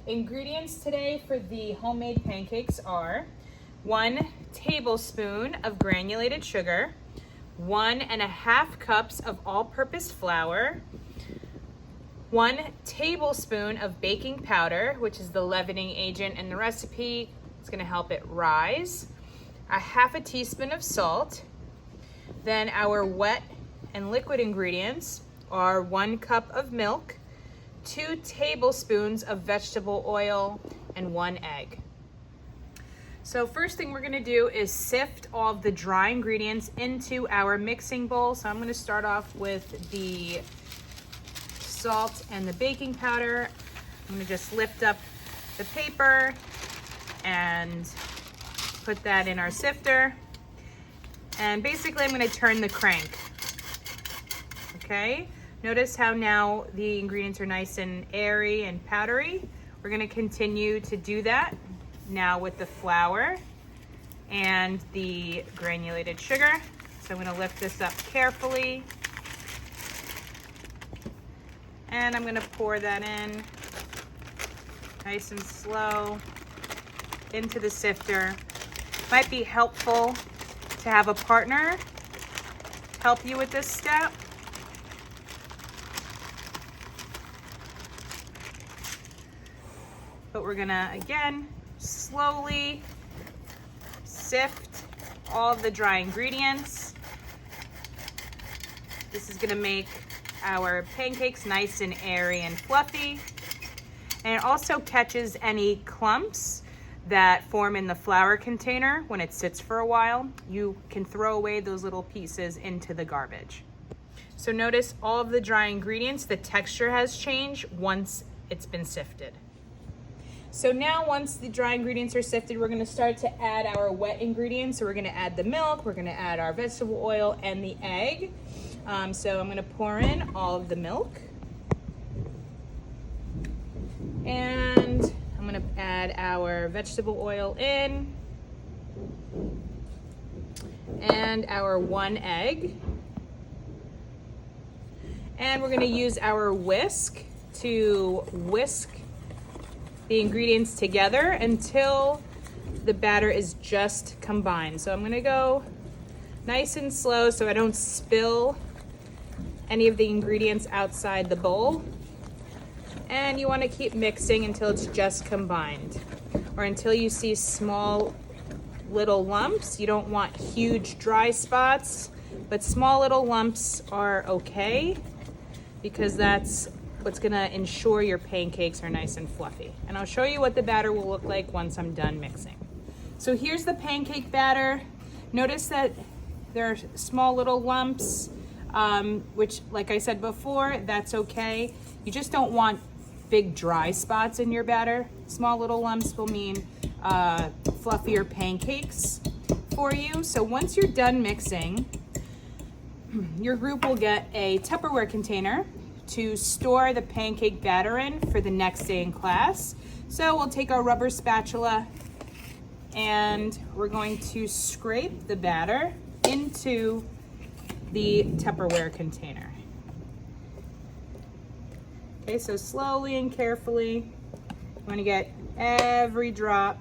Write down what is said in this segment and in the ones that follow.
Ingredients today for the homemade pancakes are 1 tablespoon of granulated sugar, 1.5 cups of all-purpose flour, 1 tablespoon of baking powder, which is the leavening agent in the recipe. It's going to help it rise, 1/2 teaspoon of salt. Then our wet and liquid ingredients are 1 cup of milk, 2 tablespoons of vegetable oil, and 1 egg. So first thing we're gonna do is sift all of the dry ingredients into our mixing bowl. So I'm gonna start off with the salt and the baking powder. I'm gonna just lift up the paper and put that in our sifter. And basically I'm gonna turn the crank, okay? Notice how now the ingredients are nice and airy and powdery. We're gonna continue to do that now with the flour and the granulated sugar. So I'm gonna lift this up carefully. And I'm gonna pour that in nice and slow into the sifter. Might be helpful to have a partner help you with this step. But we're gonna, again, slowly sift all of the dry ingredients. This is gonna make our pancakes nice and airy and fluffy. And it also catches any clumps that form in the flour container when it sits for a while. You can throw away those little pieces into the garbage. So notice all of the dry ingredients, the texture has changed once it's been sifted. So now once the dry ingredients are sifted, we're gonna start to add our wet ingredients. So we're gonna add the milk, we're gonna add our vegetable oil and the egg. So I'm gonna pour in all of the milk. And I'm gonna add our vegetable oil in. And our 1 egg. And we're gonna use our whisk to whisk the ingredients together until the batter is just combined. So I'm gonna go nice and slow so I don't spill any of the ingredients outside the bowl. And you wanna keep mixing until it's just combined, or until you see small little lumps. You don't want huge dry spots, but small little lumps are okay because that's what's gonna ensure your pancakes are nice and fluffy. And I'll show you what the batter will look like once I'm done mixing. So here's the pancake batter. Notice that there are small little lumps, which, like I said before, that's okay. You just don't want big dry spots in your batter. Small little lumps will mean fluffier pancakes for you. So once you're done mixing, your group will get a Tupperware container to store the pancake batter in for the next day in class. So we'll take our rubber spatula and we're going to scrape the batter into the Tupperware container. Okay, so slowly and carefully, you want to get every drop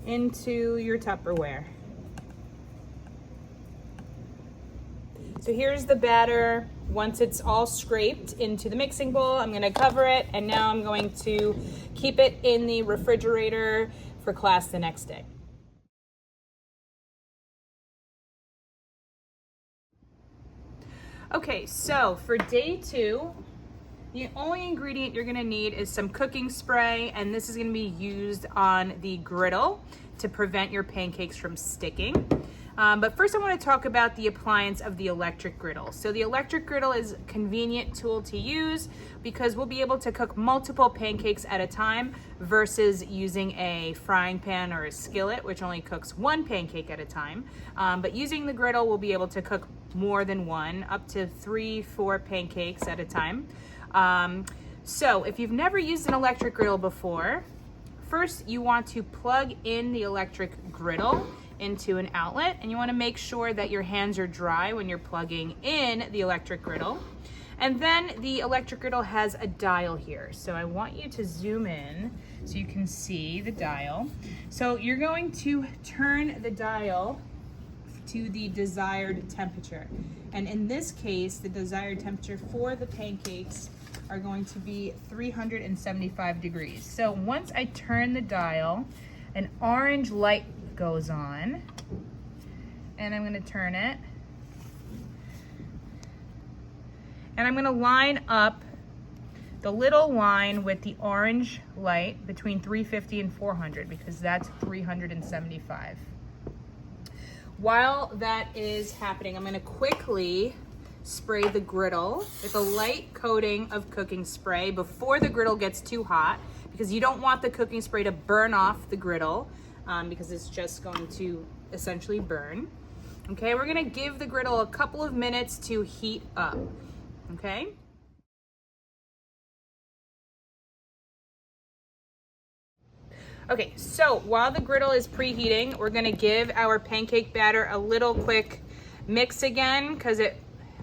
into your Tupperware. So here's the batter. Once it's all scraped into the mixing bowl, I'm gonna cover it, and now I'm going to keep it in the refrigerator for class the next day. Okay, so for day 2, the only ingredient you're gonna need is some cooking spray, and this is gonna be used on the griddle to prevent your pancakes from sticking. But first I want to talk about the appliance of the electric griddle. So the electric griddle is a convenient tool to use because we'll be able to cook multiple pancakes at a time versus using a frying pan or a skillet, which only cooks 1 pancake at a time. But using the griddle, we'll be able to cook more than 1, up to 3-4 pancakes at a time. So if you've never used an electric griddle before, first you want to plug in the electric griddle into an outlet, and you want to make sure that your hands are dry when you're plugging in the electric griddle. And then the electric griddle has a dial here. So I want you to zoom in so you can see the dial. So you're going to turn the dial to the desired temperature. And in this case, the desired temperature for the pancakes are going to be 375 degrees. So once I turn the dial, an orange light goes on, and I'm going to turn it. And I'm going to line up the little line with the orange light between 350 and 400 because that's 375. While that is happening, I'm going to quickly spray the griddle with a light coating of cooking spray before the griddle gets too hot, because you don't want the cooking spray to burn off the griddle because it's just going to essentially burn. Okay, we're going to give the griddle a couple of minutes to heat up. Okay. Okay, so while the griddle is preheating, we're gonna give our pancake batter a little quick mix again because it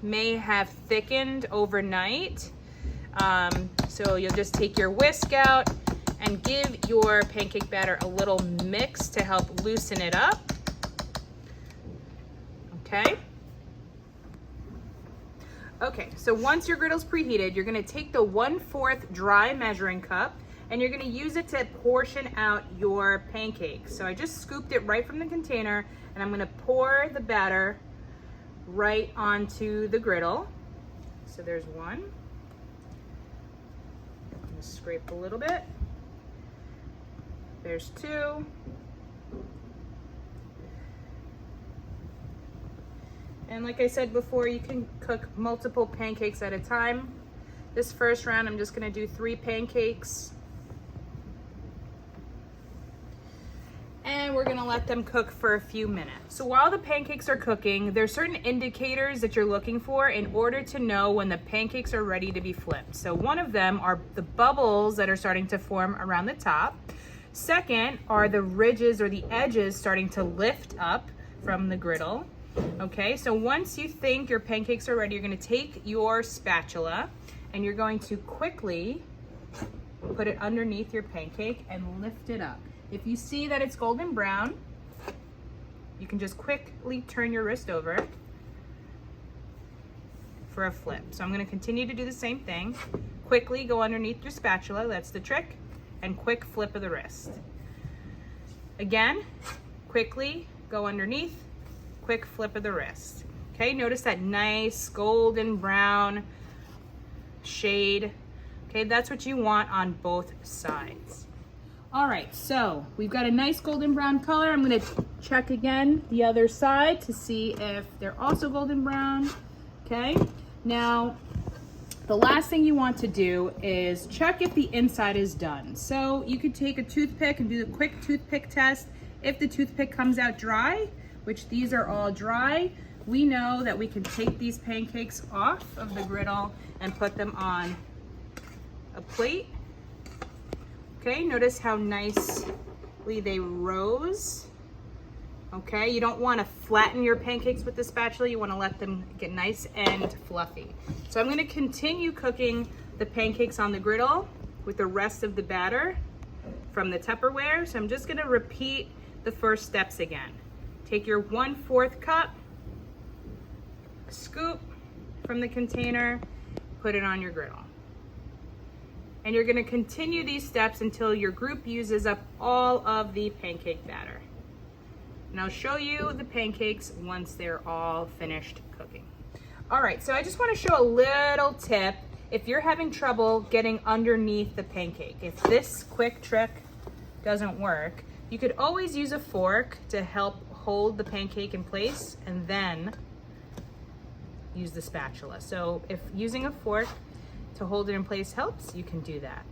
may have thickened overnight. So you'll just take your whisk out and give your pancake batter a little mix to help loosen it up. Okay. Okay, so once your griddle's preheated, you're gonna take the 1/4 dry measuring cup and you're gonna use it to portion out your pancakes. So I just scooped it right from the container and I'm gonna pour the batter right onto the griddle. So there's one. I'm gonna scrape a little bit. There's two. And like I said before, you can cook multiple pancakes at a time. This first round, I'm just gonna do 3 pancakes. And we're gonna let them cook for a few minutes. So while the pancakes are cooking, there's certain indicators that you're looking for in order to know when the pancakes are ready to be flipped. So one of them are the bubbles that are starting to form around the top. Second are the ridges or the edges starting to lift up from the griddle. Okay, so once you think your pancakes are ready, you're gonna take your spatula and you're going to quickly put it underneath your pancake and lift it up. If you see that it's golden brown, you can just quickly turn your wrist over for a flip. So I'm gonna continue to do the same thing. Quickly go underneath your spatula, that's the trick, and quick flip of the wrist. Again, quickly go underneath, quick flip of the wrist. Okay, notice that nice golden brown shade. Okay, that's what you want on both sides. All right, so we've got a nice golden brown color. I'm gonna check again the other side to see if they're also golden brown. Okay, now the last thing you want to do is check if the inside is done. So you could take a toothpick and do the quick toothpick test. If the toothpick comes out dry, which these are all dry, we know that we can take these pancakes off of the griddle and put them on a plate. Okay, notice how nicely they rose. Okay, you don't want to flatten your pancakes with the spatula, you want to let them get nice and fluffy. So I'm going to continue cooking the pancakes on the griddle with the rest of the batter from the Tupperware. So I'm just going to repeat the first steps again. Take your 1/4 cup, scoop from the container, put it on your griddle. And you're gonna continue these steps until your group uses up all of the pancake batter. And I'll show you the pancakes once they're all finished cooking. All right, so I just wanna show a little tip if you're having trouble getting underneath the pancake. If this quick trick doesn't work, you could always use a fork to help hold the pancake in place and then use the spatula. So if using a fork to hold it in place helps, you can do that.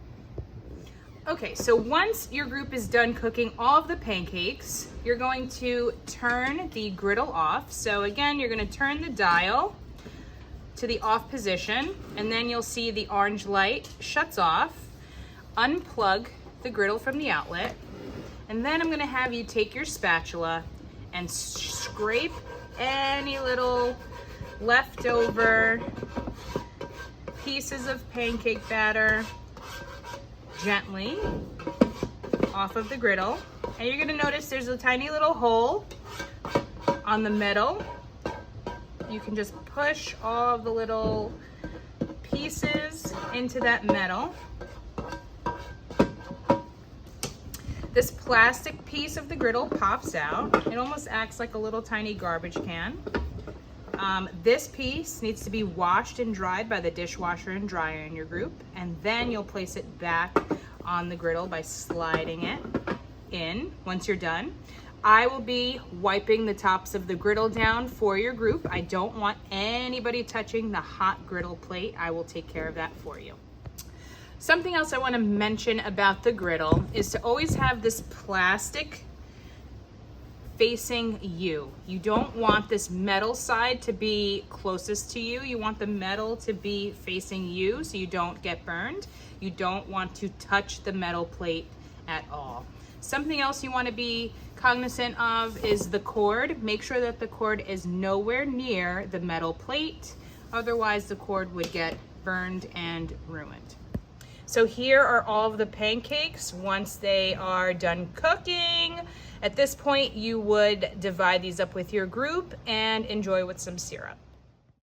Okay, so once your group is done cooking all of the pancakes, you're going to turn the griddle off. So again, you're gonna turn the dial to the off position, and then you'll see the orange light shuts off. Unplug the griddle from the outlet, and then I'm gonna have you take your spatula and scrape any little leftover pieces of pancake batter gently off of the griddle. And you're gonna notice there's a tiny little hole on the middle. You can just push all of the little pieces into that metal. This plastic piece of the griddle pops out. It almost acts like a little tiny garbage can. This piece needs to be washed and dried by the dishwasher and dryer in your group, and then you'll place it back on the griddle by sliding it in once you're done. I will be wiping the tops of the griddle down for your group. I don't want anybody touching the hot griddle plate. I will take care of that for you. Something else I want to mention about the griddle is to always have this plastic facing you. You don't want this metal side to be closest to you. You want the metal to be facing you so you don't get burned. You don't want to touch the metal plate at all. Something else you want to be cognizant of is the cord. Make sure that the cord is nowhere near the metal plate. Otherwise, the cord would get burned and ruined. So here are all of the pancakes once they are done cooking. At this point, you would divide these up with your group and enjoy with some syrup.